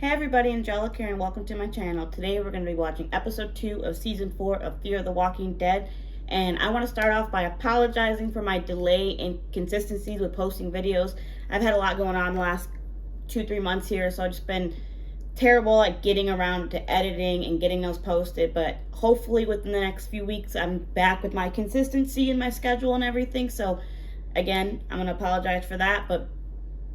Hey everybody, Angelica here and welcome to my channel. Today we're going to be watching episode 2 of season 4 of Fear the Walking Dead. And I want to start off by apologizing for my delay in consistencies with posting videos. I've had a lot going on the last 2-3 months here, so I've just been terrible at getting around to editing and getting those posted. But hopefully within the next few weeks I'm back with my consistency in my schedule and everything. So again, I'm going to apologize for that, but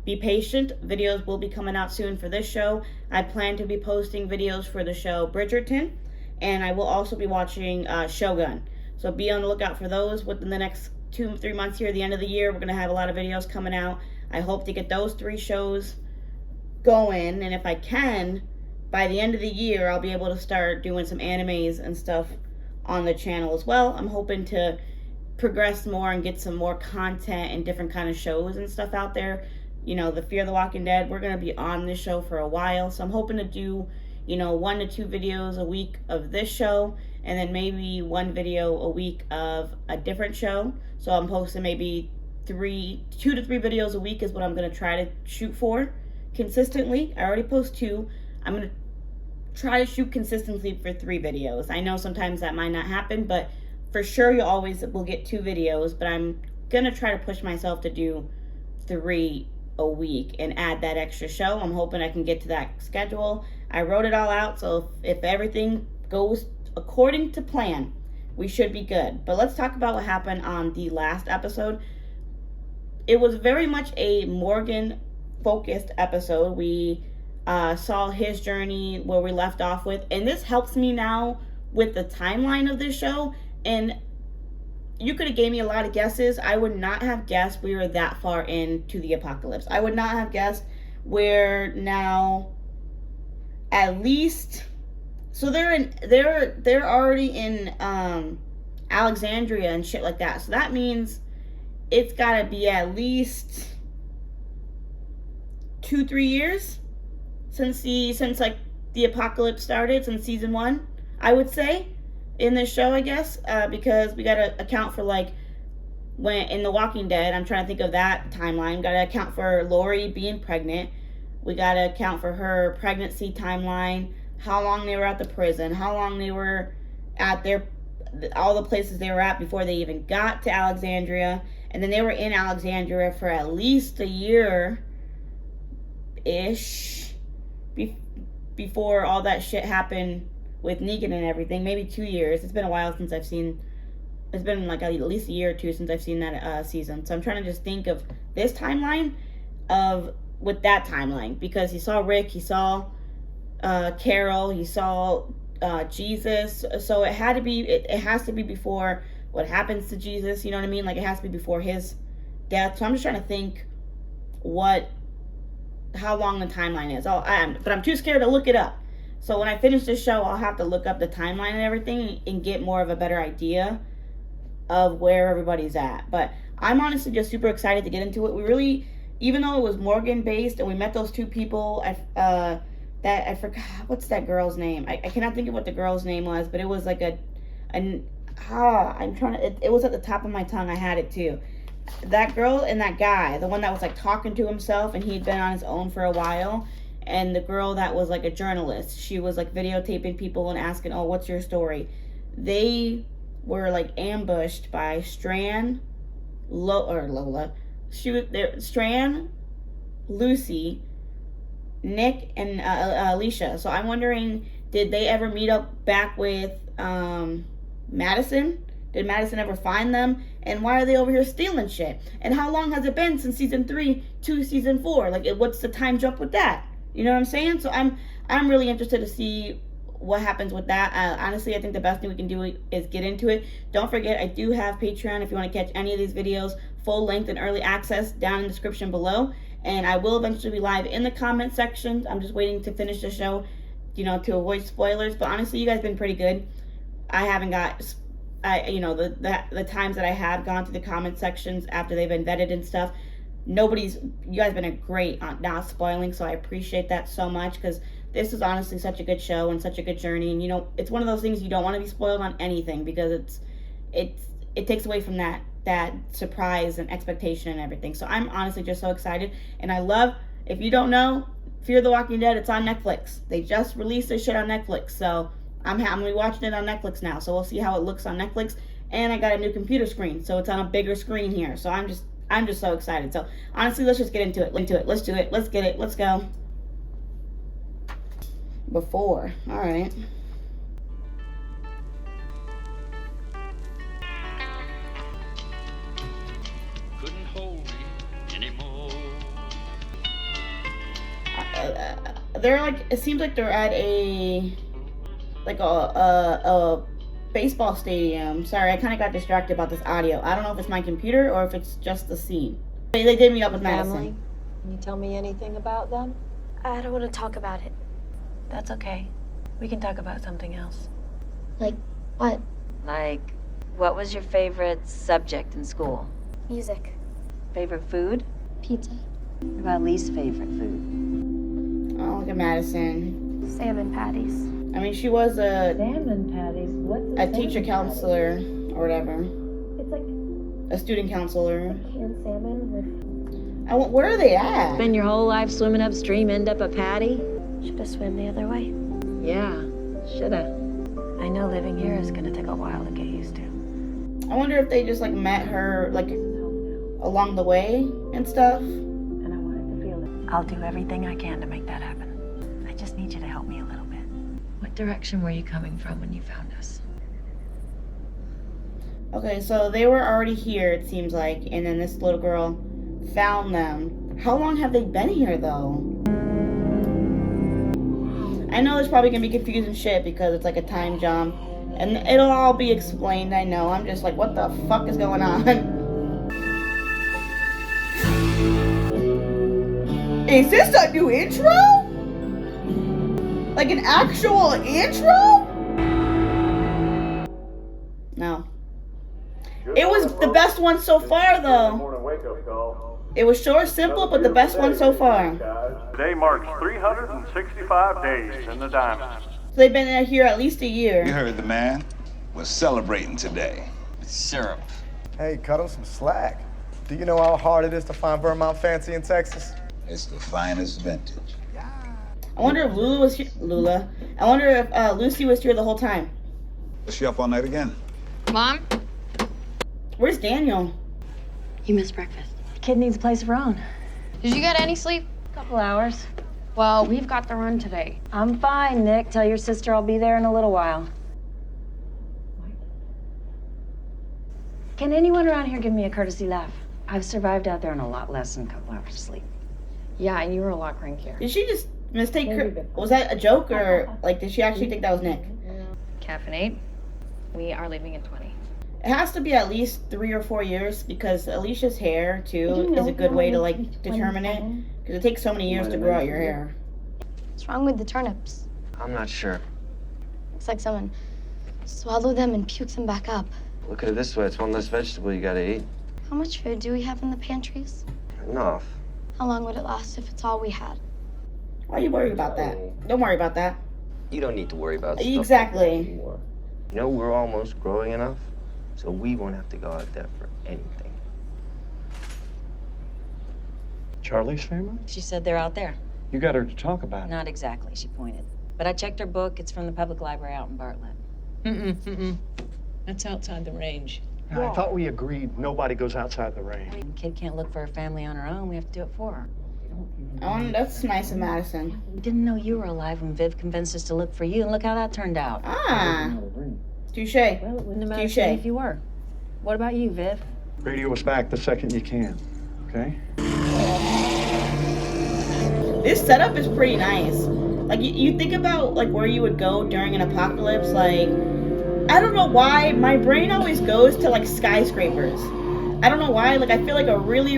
be patient. Videos will be coming out soon for this show. I plan to be posting videos for the show Bridgerton, and I will also be watching Shogun. So be on the lookout for those within the next 2-3 months here. The end of the year, we're going to have a lot of videos coming out. I hope to get those 3 shows going, and if I can, by the end of the year, I'll be able to start doing some animes and stuff on the channel as well. I'm hoping to progress more and get some more content and different kind of shows and stuff out there. You know, the Fear the Walking Dead, we're going to be on this show for a while. So I'm hoping to do, 1 to 2 videos a week of this show. And then maybe 1 video a week of a different show. So I'm posting maybe 2 to 3 videos a week is what I'm going to try to shoot for consistently. I already post 2. I'm going to try to shoot consistently for 3 videos. I know sometimes that might not happen, but for sure you always will get 2 videos. But I'm going to try to push myself to do 3 a week and add that extra show. I'm hoping I can get to that schedule. I wrote it all out, so if everything goes according to plan, we should be good. But let's talk about what happened on the last episode. It was very much a Morgan focused episode. We saw his journey where we left off with, and this helps me now with the timeline of this show. And you could have gave me a lot of guesses. I would not have guessed we were that far into the apocalypse. I would not have guessed we're now at least. So they're already in Alexandria and shit like that. So that means it's got to be at least 2-3 years since the apocalypse started, since season 1, I would say. In this show, I guess, because we got to account for, when in The Walking Dead, I'm trying to think of that timeline. We got to account for Lori being pregnant. We got to account for her pregnancy timeline, how long they were at the prison, how long they were at all the places they were at before they even got to Alexandria. And then they were in Alexandria for at least a year-ish before all that shit happened with Negan and everything. Maybe 2 years. It's been a while since I've seen. It's been at least a year or 2 since I've seen that season. So I'm trying to just think of this timeline with that timeline, because he saw Rick, he saw Carol, he saw Jesus. So it had to be. It has to be before what happens to Jesus. You know what I mean? It has to be before his death. So I'm just trying to think how long the timeline is. But I'm too scared to look it up. So when I finish this show, I'll have to look up the timeline and everything and get more of a better idea of where everybody's at. But I'm honestly just super excited to get into it. We really, even though it was Morgan based and we met those 2 people, I forgot, what's that girl's name? I cannot think of what the girl's name was, but it was like it was at the top of my tongue. I had it too. That girl and that guy, the one that was talking to himself and he'd been on his own for a while. And the girl that was a journalist, she was videotaping people and asking, oh, what's your story? They were ambushed by Lola. Strand, Lucy, Nick, and Alicia. So I'm wondering, did they ever meet up back with Madison? Did Madison ever find them? And why are they over here stealing shit? And how long has it been since season 3 to season 4? What's the time jump with that? You know what I'm saying? So I'm really interested to see what happens with that. Honestly, I think the best thing we can do is get into it. Don't forget, I do have Patreon if you want to catch any of these videos, full length and early access, down in the description below. And I will eventually be live in the comment section. I'm just waiting to finish the show, to avoid spoilers. But honestly, you guys have been pretty good. I haven't got, the times that I have gone to the comment sections after they've been vetted and stuff. You guys have been great on not spoiling, so I appreciate that so much, because this is honestly such a good show and such a good journey. And it's one of those things you don't want to be spoiled on anything, because it takes away from that surprise and expectation and everything. So I'm honestly just so excited, and I love, if you don't know, Fear the Walking Dead, it's on Netflix. They just released this shit on Netflix, so I'm gonna be watching it on Netflix now. So we'll see how it looks on Netflix. And I got a new computer screen, so it's on a bigger screen here. So I'm just so excited. So honestly, let's just get into it. Let's do it. Let's get it. Let's go. Before, all right. Couldn't hold me anymore. They're like, it seems like they're at a baseball stadium. Sorry, I kind of got distracted about this audio. I don't know if it's my computer or if it's just the scene. They did me up with Madison. Family? Can you tell me anything about them? I don't want to talk about it. That's okay. We can talk about something else. Like, what? Like, what was your favorite subject in school? Music. Favorite food? Pizza. What about least favorite food? Oh, look at Madison. Salmon patties. I mean, she was Salmon patties. What's a teacher counselor or whatever. It's like A student counselor. canned salmon with... Where are they at? Spend your whole life swimming upstream, end up a patty? Should have swam the other way. Yeah, shoulda. I know living here is gonna take a while to get used to. I wonder if they just like met her like along the way and stuff. And I wanted to feel it. I'll do everything I can to make that happen. I just need you to help me a little bit. What direction were you coming from when you found us? Okay, so they were already here, it seems like, and then this little girl found them. How long have they been here, though? I know it's probably gonna be confusing shit because it's like a time jump, and it'll all be explained, I know. I'm just like, what the fuck is going on? Is this a new intro? Like an actual intro? No. It was the best one so far, though. It was short, simple, but the best one so far. Today marks 365 days in the diamond. So they've been here at least a year. You heard the man. We're celebrating today. Syrup. Hey, cut him some slack. Do you know how hard it is to find Vermont Fancy in Texas? It's the finest vintage. I wonder if Lula was here. I wonder if Lucy was here the whole time. Was she up all night again? Mom? Where's Daniel? You missed breakfast. The kid needs a place of her own. Did you get any sleep? Couple hours. Well, we've got the run today. I'm fine, Nick. Tell your sister I'll be there in a little while. Can anyone around here give me a courtesy laugh? I've survived out there on a lot less than a couple hours of sleep. Yeah, and you were a lot crankier. Did she just mistake her? Was that a joke or like did she actually think that was Nick? Caffeinate. We are leaving in 20. It has to be at least 3 or 4 years because Alicia's hair too is a good way to like determine it because it takes so many years to grow out your hair. What's wrong with the turnips? I'm not sure. Looks like someone swallowed them and puked them back up. Look at it this way, it's one less vegetable you gotta eat. How much food do we have in the pantries? Enough. How long would it last if it's all we had? Why are you worried about that? Don't worry about that. You don't need to worry about stuff Exactly. like that anymore. You know, we're almost growing enough, so we won't have to go out there for anything. Charlie's family? She said they're out there. You got her to talk about it. Not exactly, she pointed. But I checked her book. It's from the public library out in Bartlett. That's outside the range. I thought we agreed nobody goes outside the range. The kid can't look for her family on her own. We have to do it for her. That's nice of Madison. We didn't know you were alive when Viv convinced us to look for you, and look how that turned out. Ah, touche. Well, it wouldn't have mattered Touche. to me if you were. What about you, Viv? Radio us back the second you can, okay? This setup is pretty nice. Like you think about like where you would go during an apocalypse. Like I don't know why my brain always goes to like skyscrapers. I don't know why. Like I feel like a really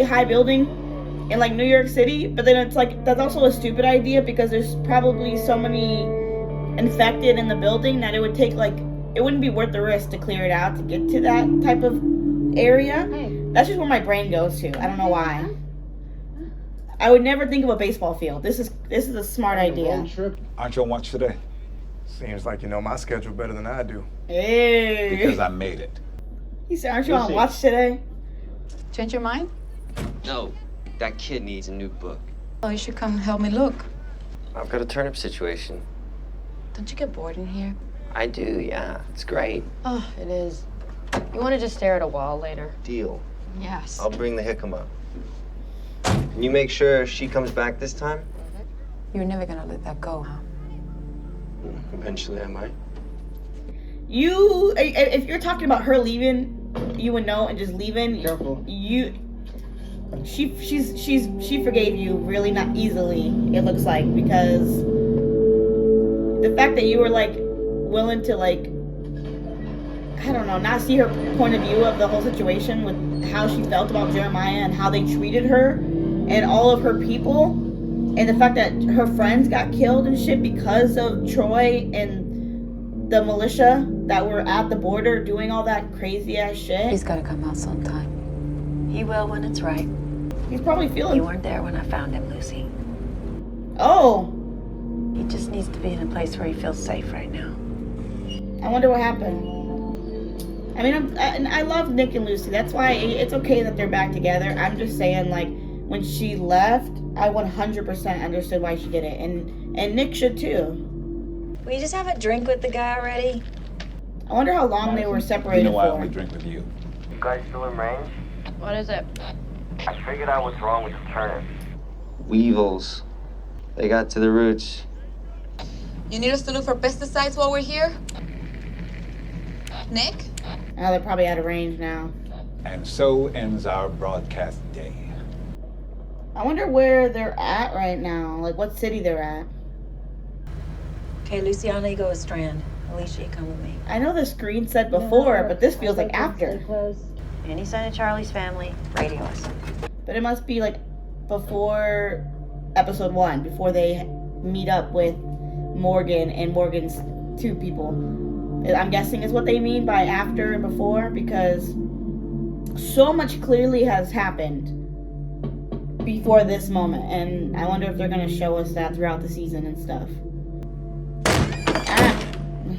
high building in like New York City. But then it's like that's also a stupid idea because there's probably so many infected in the building that it would take like it wouldn't be worth the risk to clear it out to get to that type of area. That's just where my brain goes to. I don't know why. I would never think of a baseball field. This is a smart idea. Aren't you on watch today? Seems like you know my schedule better than I do. Hey. Because I made it. He said, aren't you on watch today? Change your mind? No, that kid needs a new book. Oh, you should come help me look. I've got a turnip situation. Don't you get bored in here? I do, yeah. It's great. Oh, it is. You want to just stare at a wall later? Deal. Yes. I'll bring the jicama. Can you make sure she comes back this time? You're never gonna let that go, huh? Eventually I might. If you're talking about her leaving, you would know, and just leaving. Careful. She forgave you really not easily. It looks like, because the fact that you were like willing to, like, I don't know, not see her point of view of the whole situation with how she felt about Jeremiah and how they treated her and all of her people, and the fact that her friends got killed and shit because of Troy and the militia that were at the border doing all that crazy ass shit. He's gotta come out sometime. He will when it's right. He's probably feeling. You weren't there when I found him, Lucy. Oh. He just needs to be in a place where he feels safe right now. I wonder what happened. I mean, I love Nick and Lucy. That's why it's okay that they're back together. I'm just saying, like, when she left, I 100% understood why she did it, and Nick should too. Will you just have a drink with the guy already? I wonder how long they were separated You know why I for. only drink with you. You guys still in range? What is it? I figured out what's wrong with the turnips. Weevils. They got to the roots. You need us to look for pesticides while we're here? Nick? Oh, they're probably out of range now. And so ends our broadcast day. I wonder where they're at right now. Like, what city they're at. Okay, Luciana, you go with Strand. Alicia, you come with me. I know the screen said before, but this feels like after. Any sign of Charlie's family, radio us. But it must be like before episode 1, before they meet up with Morgan and Morgan's 2 people. I'm guessing is what they mean by after and before, because so much clearly has happened before this moment, and I wonder if they're going to show us that throughout the season and stuff.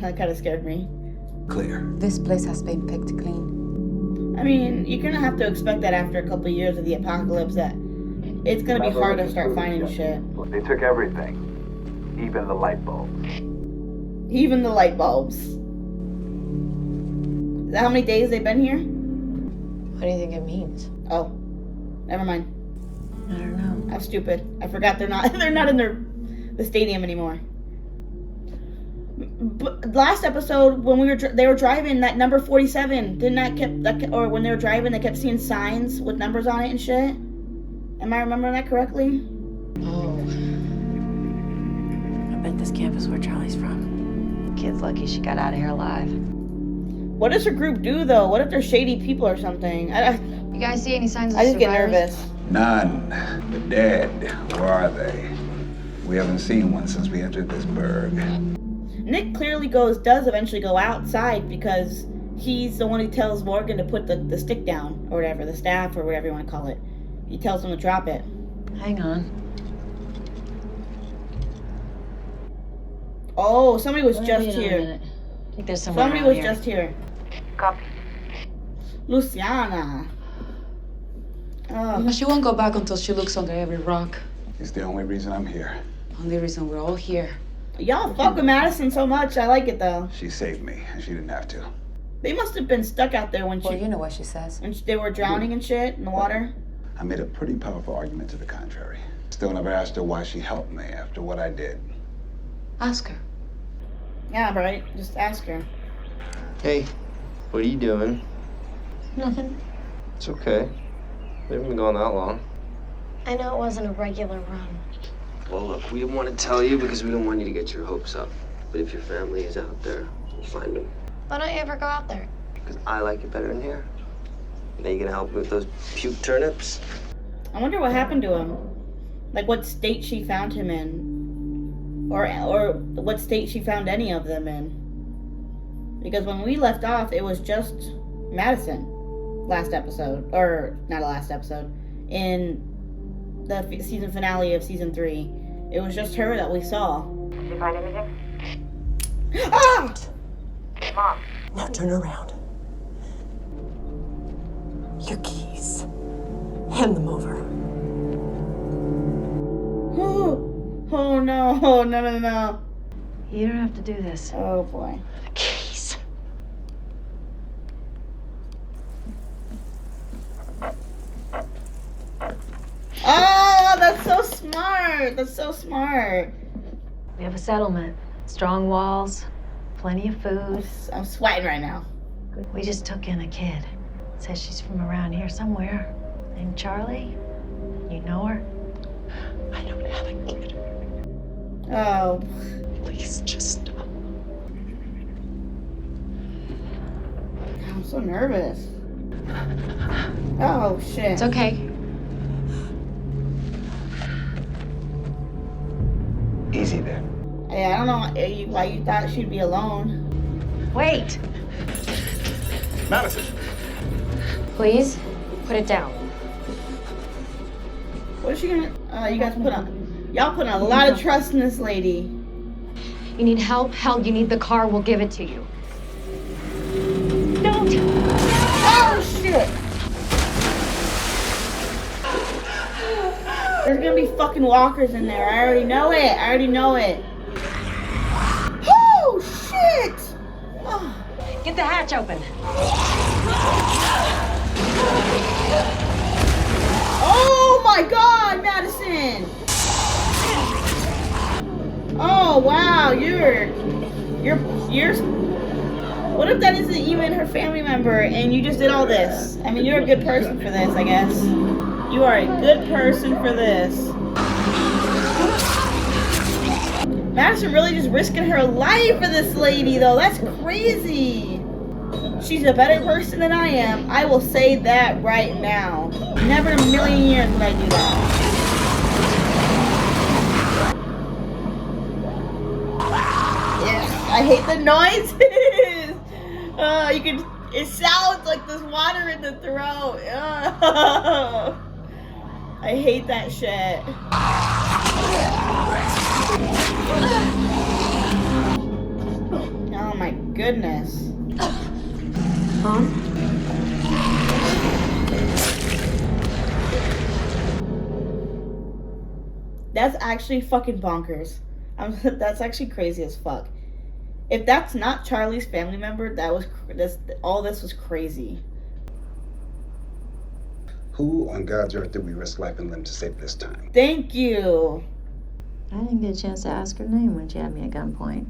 That kind of scared me. Clear. This place has been picked clean. I mean, you're going to have to expect that after a couple of years of the apocalypse, that it's going to be hard to start finding shit. They took everything, even the light bulbs. Even the light bulbs. Is that how many days they've been here? What do you think it means? Oh, never mind. I don't know. I'm stupid. I forgot they're not in the stadium anymore. But last episode, when they were driving that number 47, or when they were driving, they kept seeing signs with numbers on it and shit. Am I remembering that correctly? Oh. I bet this camp is where Charlie's from. Kid's lucky she got out of here alive. What does her group do though? What if they're shady people or something? You guys see any signs of I just get survivors? nervous. None. The dead. Where are they? We haven't seen one since we entered this burg. Nick clearly does eventually go outside, because he's the one who tells Morgan to put the stick down, or whatever, the staff, or whatever you want to call it. He tells him to drop it. Hang on. Oh, somebody was just here. I think there's someone Somebody around was here. just here. Copy. Luciana. Oh. She won't go back until she looks under every rock. It's the only reason I'm here. Only reason we're all here. Y'all fuck with Madison so much. I like it though. She saved me. She didn't have to. They must have been stuck out there when Well, you know what she says. they were drowning and shit in the water. I made a pretty powerful argument to the contrary. Still never asked her why she helped me after what I did. Ask her. Yeah, right. Just ask her. Hey, what are you doing? Nothing. It's okay. We haven't been gone that long. I know it wasn't a regular run. Well, look, we didn't want to tell you because we didn't want you to get your hopes up. But if your family is out there, we'll find them. Why don't you ever go out there? Because I like it better in here. Now you gonna help me with those puke turnips? I wonder what happened to him. Like what state she found him in. Or what state she found any of them in. Because when we left off, it was just Madison. Last episode. Or, not last episode. In the season finale of season 3. It was just her that we saw. Did you find anything? Ah! Mom. Now turn around. Your keys. Hand them over. Oh no, oh, no. You don't have to do this. Oh boy. The keys. Oh, that's so smart. That's so smart. We have a settlement. Strong walls, plenty of food. I'm sweating right now. We just took in a kid. Says she's from around here somewhere. Named Charlie. You know her? I don't have a kid. Oh. Please just stop. I'm so nervous. Oh shit. It's okay. Easy there. Yeah, I don't know why you thought she'd be alone. Wait! Madison. Please, put it down. What is she gonna? Y'all put a lot of trust in this lady. You need help? Hell, you need the car, we'll give it to you. Don't. Oh shit! There's gonna be fucking walkers in there. I already know it. Oh shit! Oh. Get the hatch open. Oh my God, Madison! Oh wow, you're. What if that isn't even her family member and you just did all this? I mean, you're a good person for this, I guess. You are a good person for this. Madison really just risking her life for this lady, though. That's crazy. She's a better person than I am. I will say that right now. Never in a million years would I do that. Yeah, I hate the noises. It sounds like there's water in the throat. I hate that shit. Oh my goodness. Huh? That's actually fucking bonkers. That's actually crazy as fuck. If that's not Charlie's family member, all this was crazy. Who on God's earth did we risk life and limb to save this time? Thank you. I didn't get a chance to ask her name when she had me at gunpoint.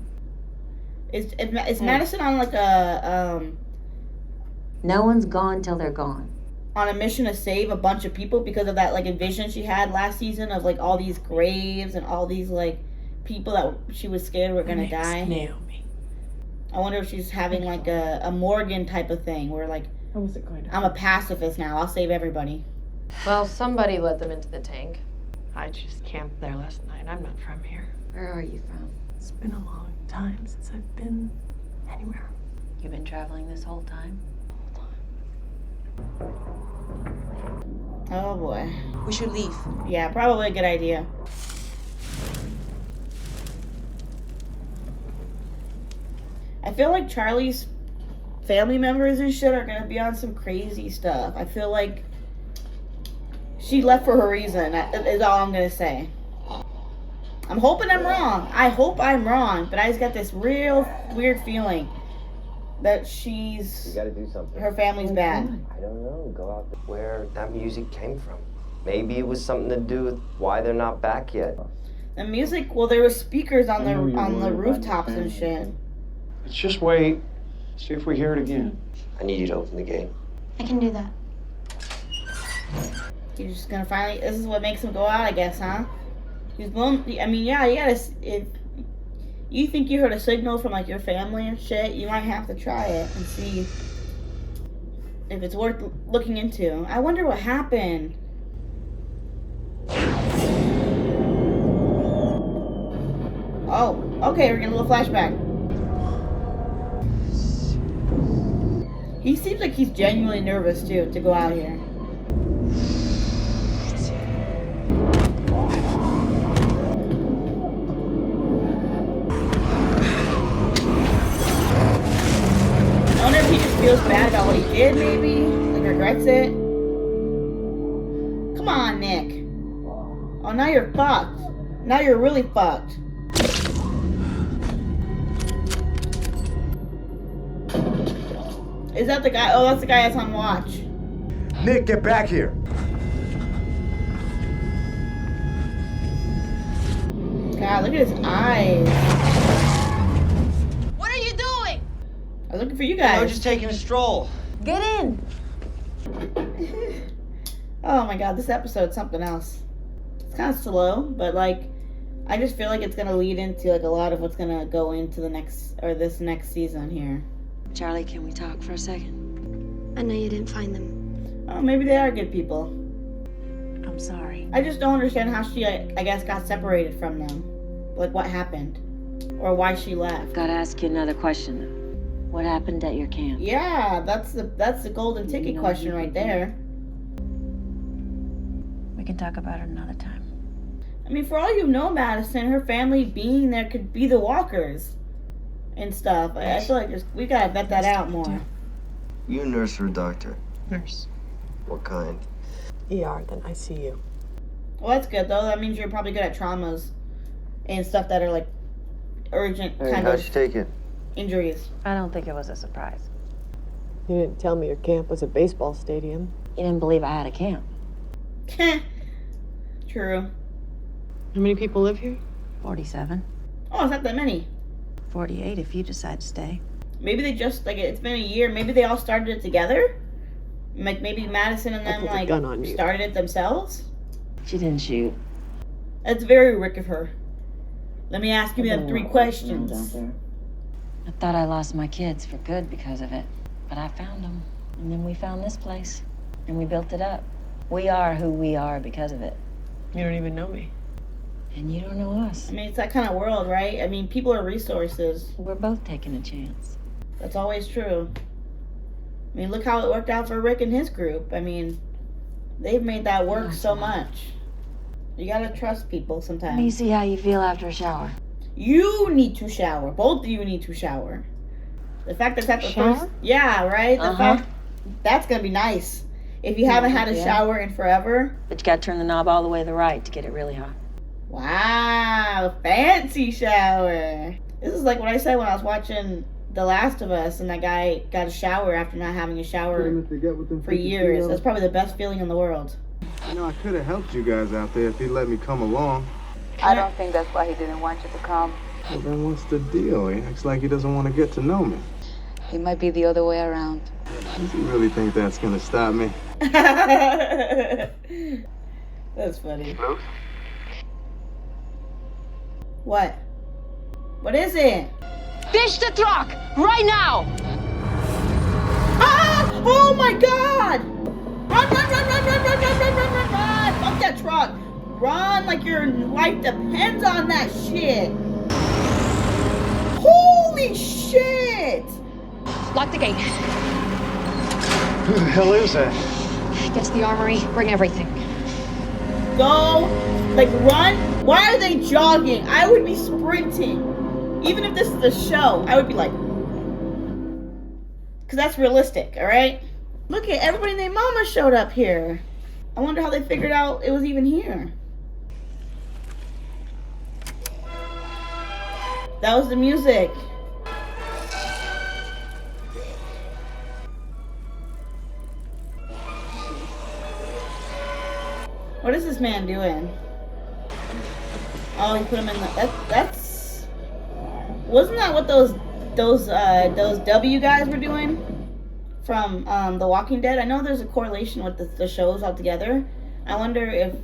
Is Madison on like a No one's gone till they're gone. on a mission to save a bunch of people because of that like vision she had last season of like all these graves and all these like people that she was scared were gonna die? Naomi. I wonder if she's having like a Morgan type of thing where like How was it going to I'm a pacifist now. I'll save everybody. Well, somebody let them into the tank. I just camped there last night. I'm not from here. Where are you from? It's been a long time since I've been anywhere. You've been traveling this whole time? Oh boy. We should leave. Yeah, probably a good idea. I feel like Charlie's family members and shit are gonna be on some crazy stuff. I feel like she left for her reason, is all I'm gonna say. I'm hoping I'm wrong. I hope I'm wrong, but I just got this real weird feeling that You gotta do something. her family's bad. I don't know. Go out where that music came from. Maybe it was something to do with why they're not back yet. The music, well, there were speakers on the rooftops and shit. Let's just wait. See if we hear it again. I need you to open the gate. I can do that. He's just gonna finally. This is what makes him go out, I guess, huh? He's blown. I mean, yeah, you gotta. If you think you heard a signal from like your family and shit, you might have to try it and see if it's worth looking into. I wonder what happened. Oh, okay, we're getting a little flashback. He seems like he's genuinely nervous too to go out here. I wonder if he just feels bad about what he did, maybe? Like, regrets it? Come on, Nick. Oh, now you're fucked. Now you're really fucked. Is that the guy? Oh, that's the guy that's on watch. Nick, get back here. God, look at his eyes. What are you doing? I'm looking for you guys. We're just taking a stroll. Get in. Oh my god, this episode's something else. It's kind of slow, but like, I just feel like it's gonna lead into like a lot of what's gonna go into the next, or this next season here. Charlie, can we talk for a second? I know you didn't find them. Oh, maybe they are good people. I'm sorry. I just don't understand how she, I guess, got separated from them. Like, what happened? Or why she left. Gotta ask you another question. What happened at your camp? Yeah, that's the golden ticket question right there. We can talk about it another time. I mean, for all you know, Madison, her family being there could be the Walkers and stuff. I feel like we gotta vet that out more. You a nurse or a doctor? Nurse. What kind? ER, then ICU. Well, that's good, though. That means you're probably good at traumas and stuff that are, like, urgent Hey, kind how'd of you take it? injuries. I don't think it was a surprise. You didn't tell me your camp was a baseball stadium. You didn't believe I had a camp. True. How many people live here? 47. Oh, it's not that many. 48 if you decide to stay. Maybe they just, like, it's been a year. Maybe they all started it together. Like, maybe Madison and them, put the like, gun on you. started it themselves. She didn't shoot. That's very Rick of her. Let me ask you them 3 questions. I thought I lost my kids for good because of it. But I found them. And then we found this place. And we built it up. We are who we are because of it. You don't even know me. And you don't know us. I mean, it's that kind of world, right? I mean, people are resources. We're both taking a chance. That's always true. I mean, look how it worked out for Rick and his group. I mean, they've made that work so much. You gotta trust people sometimes. Let me see how you feel after a shower. You need to shower. Both of you need to shower. The fact that that's the first... Yeah, right? The fact... That's gonna be nice. If you haven't had a shower in forever. But you gotta turn the knob all the way to the right to get it really hot. Wow, fancy shower. This is like what I said when I was watching The Last of Us and that guy got a shower after not having a shower for years. That's probably the best feeling in the world. You know, I could have helped you guys out there if he'd let me come along. I don't think that's why he didn't want you to come. Well, then what's the deal? He acts like he doesn't want to get to know me. It might be the other way around. Does he really think that's going to stop me? That's funny. Luke? What? What is it? Ditch the truck right now. Ah! Oh my god! Run, run, run, run, run, run, run, run, run, run, run! Fuck that truck! Run like your life depends on that shit! Holy shit! Lock the gate. Who the hell is that? Get to the armory. Bring everything. Go, like run. Why are they jogging? I would be sprinting. Even if this is a show, I would be like, because that's realistic, all right? Look at everybody named Mama showed up here. I wonder how they figured out it was even here. That was the music. What is this man doing? Oh, he put him in the... That's... Wasn't that what those W guys were doing? From The Walking Dead? I know there's a correlation with the shows altogether. I wonder if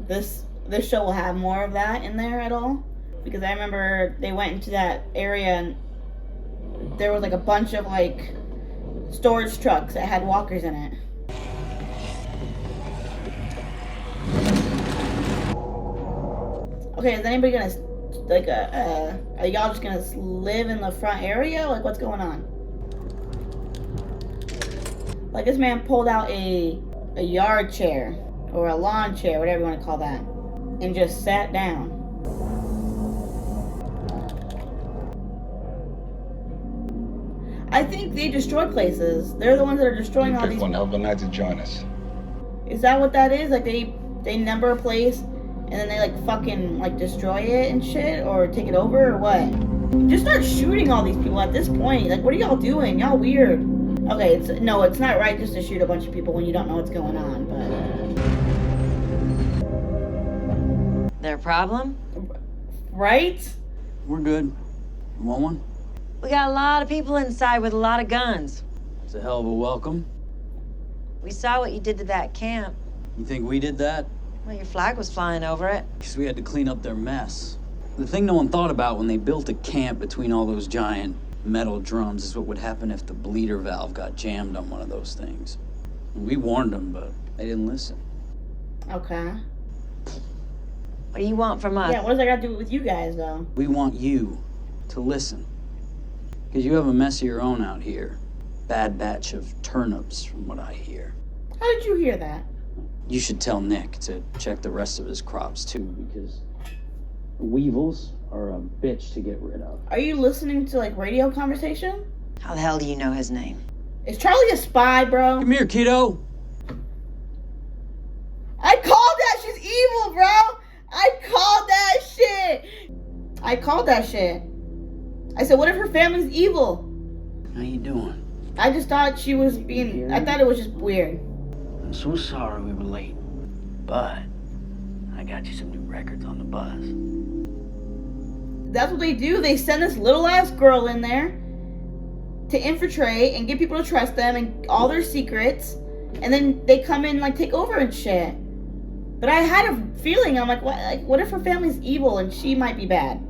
this show will have more of that in there at all. Because I remember they went into that area and there was like a bunch of like storage trucks that had walkers in it. Okay, is anybody gonna, like, are y'all just gonna live in the front area? Like, what's going on? Like, this man pulled out a yard chair, or a lawn chair, whatever you want to call that, and just sat down. I think they destroy places. They're the ones that are destroying all Pick these... one hell of a night to join us. Is that what that is? Like, they number a place, and then they like fucking like destroy it and shit, or take it over, or what? Just start shooting all these people at this point. Like, what are y'all doing? Y'all weird. Okay, it's not right just to shoot a bunch of people when you don't know what's going on, but... Their problem? Right? We're good. You want one? We got a lot of people inside with a lot of guns. It's a hell of a welcome. We saw what you did to that camp. You think we did that? Well, your flag was flying over it. Because we had to clean up their mess. The thing no one thought about when they built a camp between all those giant metal drums is what would happen if the bleeder valve got jammed on one of those things. And we warned them, but they didn't listen. Okay. What do you want from us? Yeah, what does that got to do with you guys, though? We want you to listen. Because you have a mess of your own out here. Bad batch of turnips, from what I hear. How did you hear that? You should tell Nick to check the rest of his crops, too, because the weevils are a bitch to get rid of. Are you listening to, like, radio conversation? How the hell do you know his name? Is Charlie a spy, bro? Come here, kiddo. I called that! She's evil, bro! I called that shit! I called that shit. I said, what if her family's evil? How you doing? I just thought she was being... I thought it was just weird. I'm so sorry we were late, but I got you some new records on the bus. That's what they do. They send this little-ass girl in there to infiltrate and get people to trust them and all their secrets, and then they come in, like, take over and shit. But I had a feeling, I'm like, what if her family's evil and she might be bad?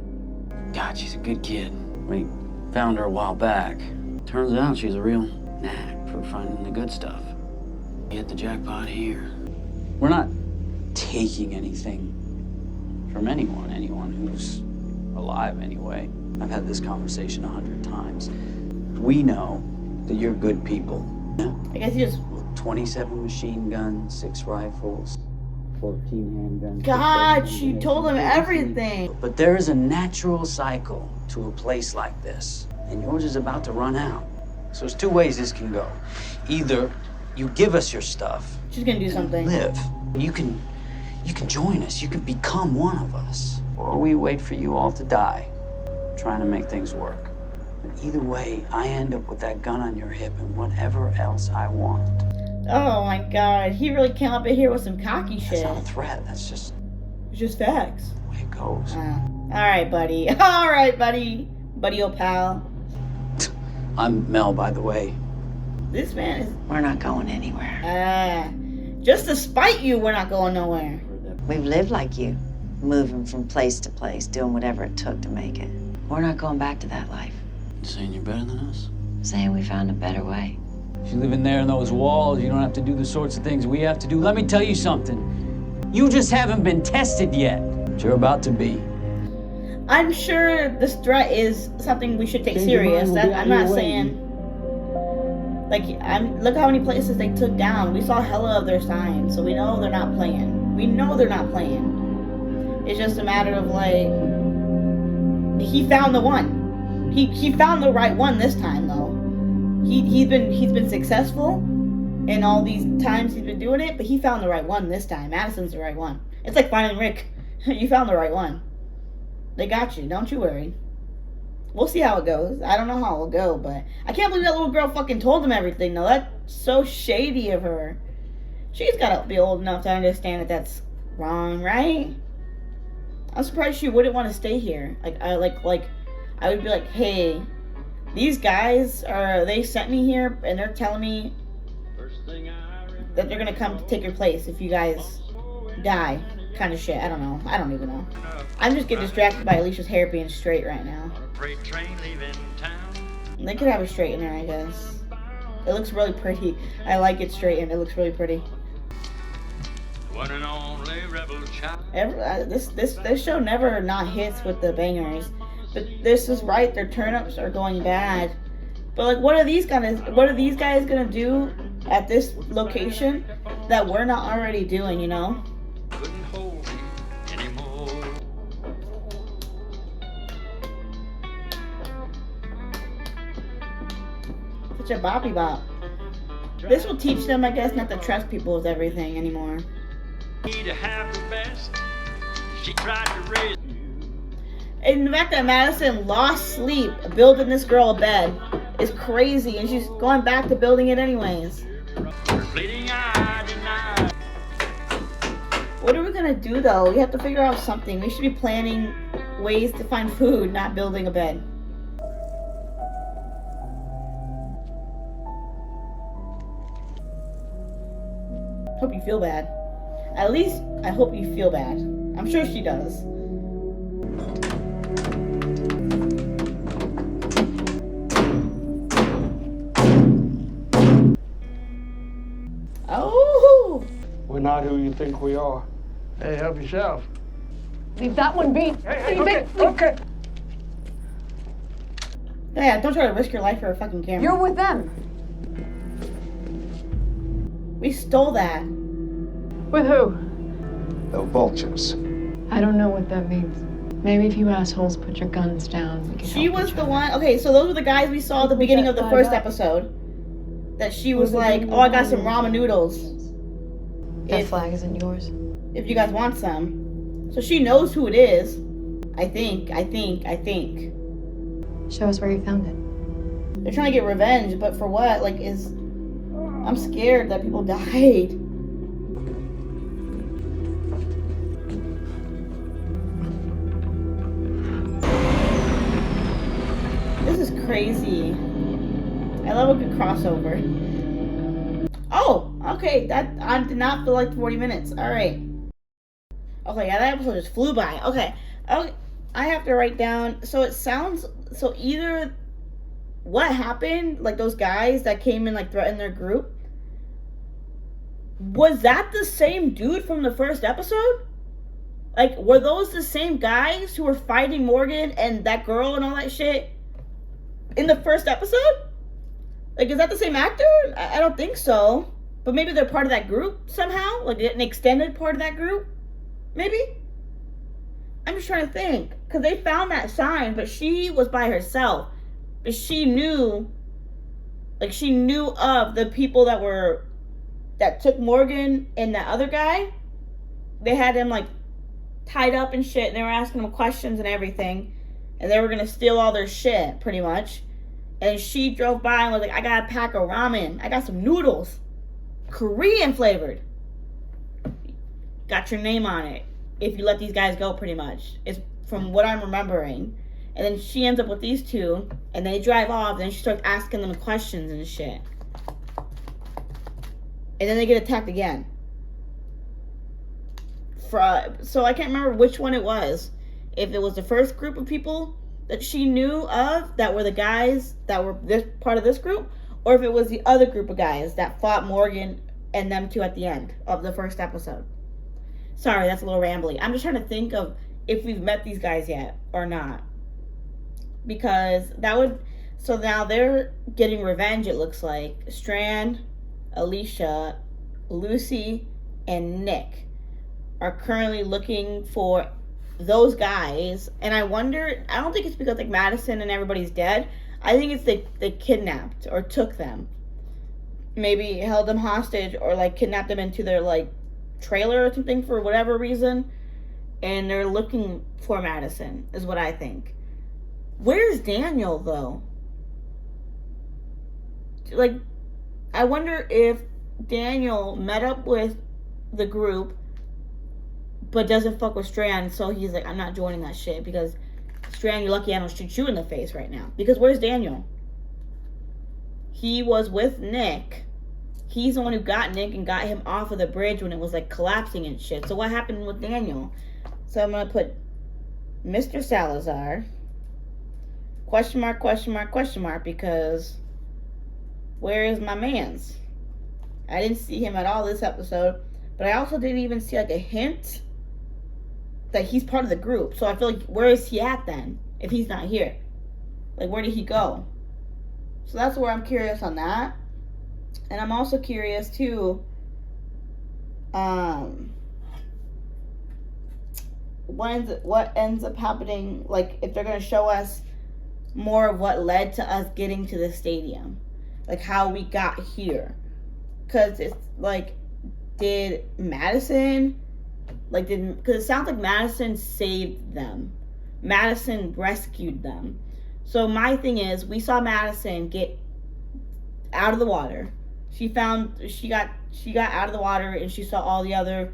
God, she's a good kid. We found her a while back. Turns out she's a real knack for finding the good stuff. You hit the jackpot here. We're not taking anything from anyone who's alive anyway. I've had this conversation 100 times. We know that you're good people. Yeah? I guess you just... 27 machine guns, 6 rifles, 14 handguns. God, she told him everything. But there is a natural cycle to a place like this, and yours is about to run out. So there's 2 ways this can go. Either you give us your stuff. She's gonna do something. Live. You can join us. You can become one of us. Or we wait for you all to die, trying to make things work. But either way, I end up with that gun on your hip and whatever else I want. Oh my God, he really came up in here with some cocky shit. That's not a threat. That's just... It's just facts. The way it goes. Alright, buddy. Alright, buddy. Buddy, old pal. I'm Mel, by the way. This man is... We're not going anywhere. Just to spite you, we're not going nowhere. We've lived like you, moving from place to place, doing whatever it took to make it. We're not going back to that life. You saying you're better than us? I'm saying we found a better way. If you live in there in those walls, you don't have to do the sorts of things we have to do. Let me tell you something. You just haven't been tested yet. But you're about to be. I'm sure this threat is something we should take serious. I'm not saying... Like, look how many places they took down. We saw hella of their signs, so we know they're not playing. We know they're not playing. It's just a matter of, like... He found the one. He found the right one this time, though. He's been successful in all these times he's been doing it, but he found the right one this time. Madison's the right one. It's like finding Rick. You found the right one. They got you. Don't you worry. We'll see how it goes. I don't know how it'll go, but I can't believe that little girl fucking told him everything, though. That's so shady of her. She's gotta be old enough to understand that that's wrong, right? I'm surprised she wouldn't want to stay here. I would be like, hey, these guys they sent me here and they're telling me that they're gonna come to take your place if you guys die. Kind of shit. I don't know. I don't even know. I'm just getting distracted by Alicia's hair being straight right now. They could have it straightened there, I guess. It looks really pretty. I like it straightened. It looks really pretty. One and only rebel child. This show never not hits with the bangers. But this is right. Their turnips are going bad. But like, what are these guys gonna do at this location that we're not already doing? You know. Couldn't hold me anymore. Such a boppy bop. This will teach them, I guess, not to trust people with everything anymore. Need to have the best She tried to raise. And the fact that Madison lost sleep building this girl a bed is crazy, and she's going back to building it anyways. What are we gonna do though? We have to figure out something. We should be planning ways to find food, not building a bed. Hope you feel bad. At least I hope you feel bad. I'm sure she does. Oh! We're not who you think we are. Hey, help yourself. Leave that one be. Hey, okay. Yeah, don't try to risk your life for a fucking camera. You're with them. We stole that. With who? The vultures. I don't know what that means. Maybe if you assholes put your guns down, we can She help was each the other. one. Okay, so those were the guys we saw at the beginning of the first episode. That she was like, oh, I got some ramen noodles. That flag isn't yours. If you guys want some. So she knows who it is. I think. Show us where you found it. They're trying to get revenge, but for what? Like, I'm scared that people died. This is crazy. I love a good crossover. Oh, okay. That I did not feel like 40 minutes. All right. Okay, yeah, that episode just flew by. Okay, I have to write down. So it sounds so either what happened, like those guys that came and like threatened their group. Was that the same dude from the first episode? Like, were those the same guys who were fighting Morgan and that girl and all that shit in the first episode? Like, is that the same actor? I don't think so. But maybe they're part of that group somehow? Like, an extended part of that group? Maybe? I'm just trying to think. Because they found that sign, but she was by herself. But she knew, like, she knew of the people that took Morgan and that other guy. They had him, like, tied up and shit, and they were asking him questions and everything. And they were going to steal all their shit, pretty much. And she drove by and was like, I got a pack of ramen. I got some noodles. Korean flavored. Got your name on it. If you let these guys go, pretty much. It's from what I'm remembering. And then she ends up with these two. And they drive off. And then she starts asking them questions and shit. And then they get attacked again. So I can't remember which one it was. If it was the first group of people that she knew of that were the guys that were this part of this group, or if it was the other group of guys that fought Morgan and them two at the end of the first episode. Sorry, that's a little rambly. I'm just trying to think of if we've met these guys yet or not. Because that would... So now they're getting revenge, it looks like. Strand, Alicia, Lucy, and Nick are currently looking for those guys. And I wonder... I don't think it's because, like, Madison and everybody's dead. I think it's they kidnapped or took them. Maybe held them hostage or, like, kidnapped them into their, like, trailer or something for whatever reason. And they're looking for Madison, is what I think. Where's Daniel, though? Like, I wonder if Daniel met up with the group but doesn't fuck with Strand, so he's like, I'm not joining that shit because Strand, you're lucky I don't shoot you in the face right now. Because where's Daniel? He was with Nick. He's the one who got Nick and got him off of the bridge when it was, like, collapsing and shit. So what happened with Daniel? So I'm going to put Mr. Salazar, question mark, because where is my mans? I didn't see him at all this episode, but I also didn't even see, like, a hint that he's part of the group. So I feel like, where is he at then if he's not here? Like, where did he go? So that's where I'm curious on that. And I'm also curious too, what ends up happening, like, if they're going to show us more of what led to us getting to the stadium, like how we got here. Because it's like, did Madison Like, because it sounds like Madison saved them. Madison rescued them. So my thing is, we saw Madison get out of the water. She got out of the water, and she saw all the other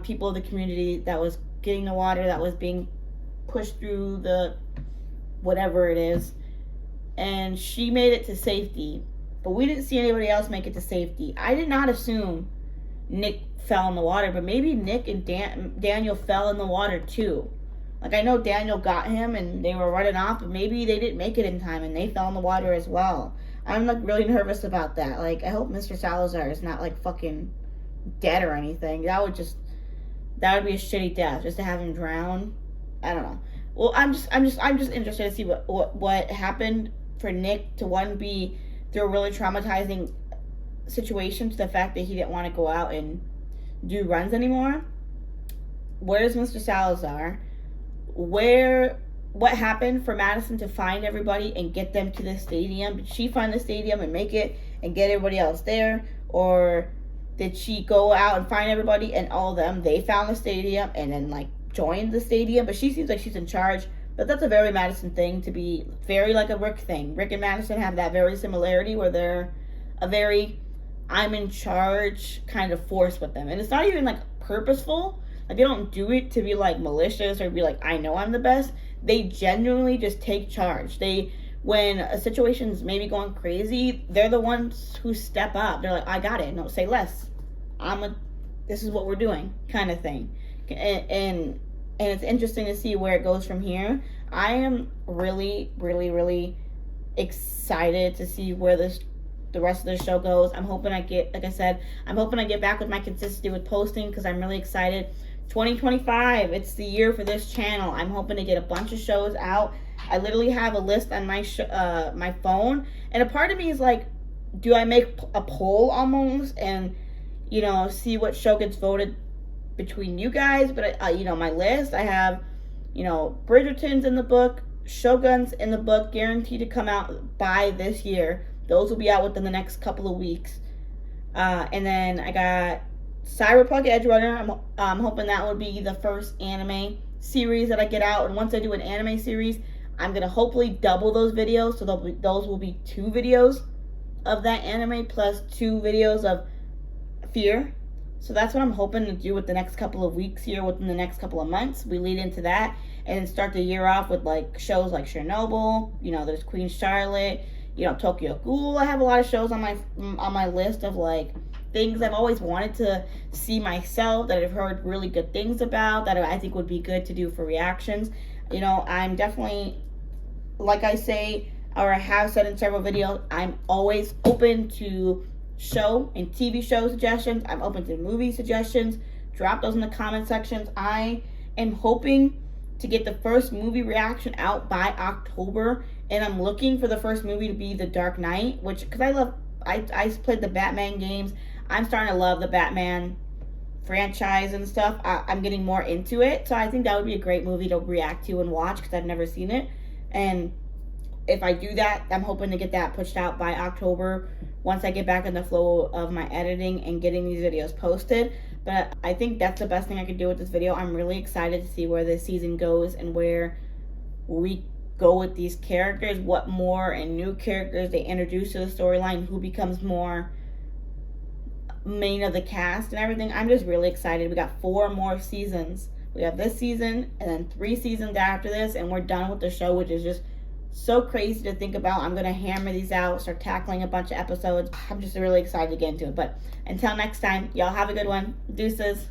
people of the community that was getting the water, that was being pushed through the whatever it is, and she made it to safety. But we didn't see anybody else make it to safety. I did not assume Nick fell in the water, but maybe Nick and Daniel fell in the water too. Like, I know Daniel got him and they were running off, but maybe they didn't make it in time and they fell in the water as well. I'm like really nervous about that. Like, I hope Mr. Salazar is not like fucking dead or anything. That would be a shitty death, just to have him drown. I don't know. Well, I'm just interested to see what happened for Nick to, one, be through a really traumatizing situation, to the fact that he didn't want to go out and do runs anymore. Where's Mr. Salazar? What happened for Madison to find everybody and get them to the stadium? Did she find the stadium and make it and get everybody else there? Or did she go out and find everybody and all of them, they found the stadium and then like joined the stadium? But she seems like she's in charge. But that's a very Madison thing, to be very like a Rick thing. Rick and Madison have that very similarity, where they're a very I'm in charge kind of force with them. And it's not even like purposeful. Like, they don't do it to be like malicious or be like, I know I'm the best. They genuinely just take charge. When a situation's maybe going crazy, they're the ones who step up. They're like, I got it. No, say less. This is what we're doing, kind of thing. And it's interesting to see where it goes from here. I am really, really, really excited to see where the rest of the show goes. I'm hoping I get back with my consistency with posting, because I'm really excited. 2025, it's the year for this channel. I'm hoping to get a bunch of shows out. I literally have a list on my phone, and a part of me is like, do I make a poll almost and see what show gets voted between you guys? But my list, I have Bridgerton's in the book, Shogun's in the book, guaranteed to come out by this year. Those will be out within the next couple of weeks. And then I got Cyberpunk Edge Runner. I'm hoping that would be the first anime series that I get out. And once I do an anime series, I'm going to hopefully double those videos. So those will be 2 videos of that anime plus 2 videos of Fear. So that's what I'm hoping to do with the next couple of weeks here, within the next couple of months. We lead into that and start the year off with like shows like Chernobyl. There's Queen Charlotte. Tokyo Ghoul. I have a lot of shows on my list of like things I've always wanted to see myself, that I've heard really good things about, that I think would be good to do for reactions. I'm definitely, like I say, or I have said in several videos, I'm always open to show and TV show suggestions. I'm open to movie suggestions. Drop those in the comment sections. I am hoping to get the first movie reaction out by October, and I'm looking for the first movie to be The Dark Knight, because I played the Batman games. I'm starting to love the Batman franchise and stuff. I'm getting more into it, so I think that would be a great movie to react to and watch, because I've never seen it. And if I do that, I'm hoping to get that pushed out by October, once I get back in the flow of my editing and getting these videos posted. But I think that's the best thing I could do with this video. I'm really excited to see where this season goes and where we go with these characters, what more and new characters they introduce to the storyline, who becomes more main of the cast and everything. I'm just really excited. We got 4 more seasons. We have this season and then 3 seasons after this, and we're done with the show, which is just so crazy to think about. I'm going to hammer these out, start tackling a bunch of episodes. I'm just really excited to get into it. But until next time, y'all have a good one. Deuces.